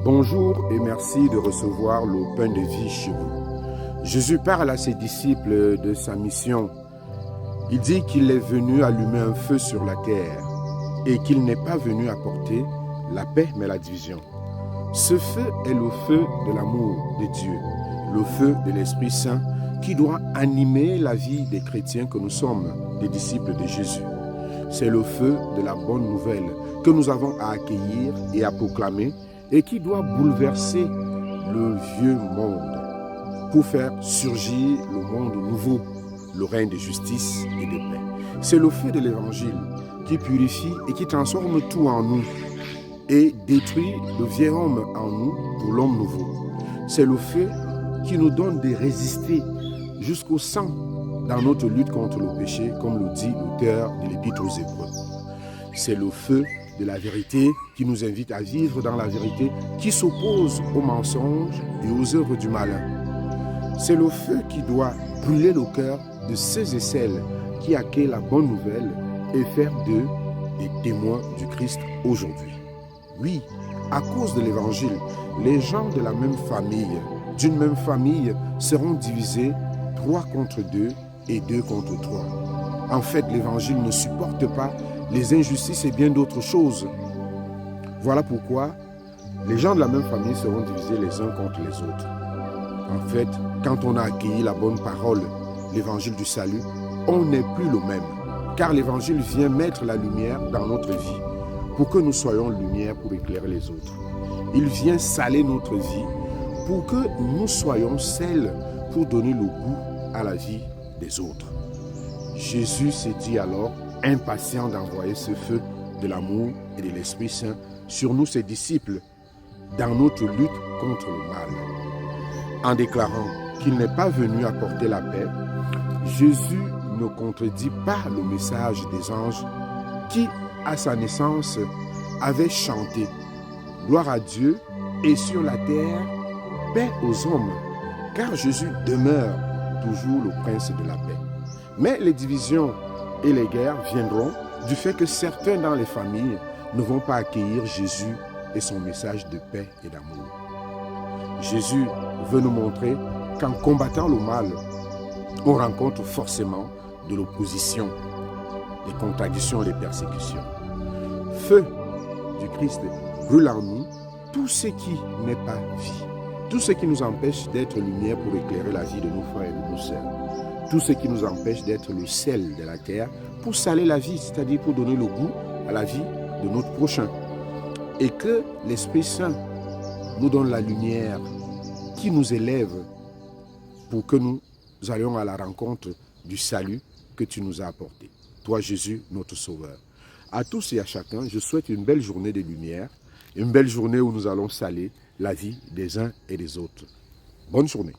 Bonjour et merci de recevoir le pain de vie chez vous. Jésus parle à ses disciples de sa mission. Il dit qu'il est venu allumer un feu sur la terre et qu'il n'est pas venu apporter la paix mais la division. Ce feu est le feu de l'amour de Dieu, le feu de l'Esprit Saint qui doit animer la vie des chrétiens que nous sommes, des disciples de Jésus. C'est le feu de la bonne nouvelle que nous avons à accueillir et à proclamer et qui doit bouleverser le vieux monde pour faire surgir le monde nouveau, le règne de justice et de paix. C'est le feu de l'Évangile qui purifie et qui transforme tout en nous et détruit le vieil homme en nous pour l'homme nouveau. C'est le feu qui nous donne de résister jusqu'au sang dans notre lutte contre le péché, comme le dit l'auteur de l'Épître aux Hébreux. C'est le feu de la vérité qui nous invite à vivre dans la vérité, qui s'oppose aux mensonges et aux œuvres du malin. C'est le feu qui doit brûler le cœur de ceux et celles qui accueillent la bonne nouvelle et faire d'eux des témoins du Christ aujourd'hui. Oui, à cause de l'Évangile, les gens de la même famille, d'une même famille, seront divisés 3 contre 2 et 2 contre 3. En fait, l'Évangile ne supporte pas les injustices et bien d'autres choses. Voilà pourquoi les gens de la même famille seront divisés les uns contre les autres. En fait, quand on a accueilli la bonne parole, l'évangile du salut, on n'est plus le même. Car l'évangile vient mettre la lumière dans notre vie pour que nous soyons lumière pour éclairer les autres. Il vient saler notre vie pour que nous soyons sel pour donner le goût à la vie des autres. Jésus s'est dit alors impatient d'envoyer ce feu de l'amour et de l'Esprit Saint sur nous, ses disciples, dans notre lutte contre le mal. En déclarant qu'il n'est pas venu apporter la paix, Jésus ne contredit pas le message des anges qui, à sa naissance, avaient chanté « Gloire à Dieu et sur la terre, paix aux hommes », car Jésus demeure toujours le prince de la paix. Mais les divisions et les guerres viendront du fait que certains dans les familles ne vont pas accueillir Jésus et son message de paix et d'amour. Jésus veut nous montrer qu'en combattant le mal, on rencontre forcément de l'opposition, des contradictions et des persécutions. Feu du Christ brûle en nous tout ce qui n'est pas vie, tout ce qui nous empêche d'être lumière pour éclairer la vie de nos frères et de nos sœurs. Tout ce qui nous empêche d'être le sel de la terre pour saler la vie, c'est-à-dire pour donner le goût à la vie de notre prochain. Et que l'Esprit Saint nous donne la lumière qui nous élève pour que nous allions à la rencontre du salut que tu nous as apporté. Toi, Jésus, notre Sauveur. À tous et à chacun, je souhaite une belle journée de lumière, une belle journée où nous allons saler la vie des uns et des autres. Bonne journée.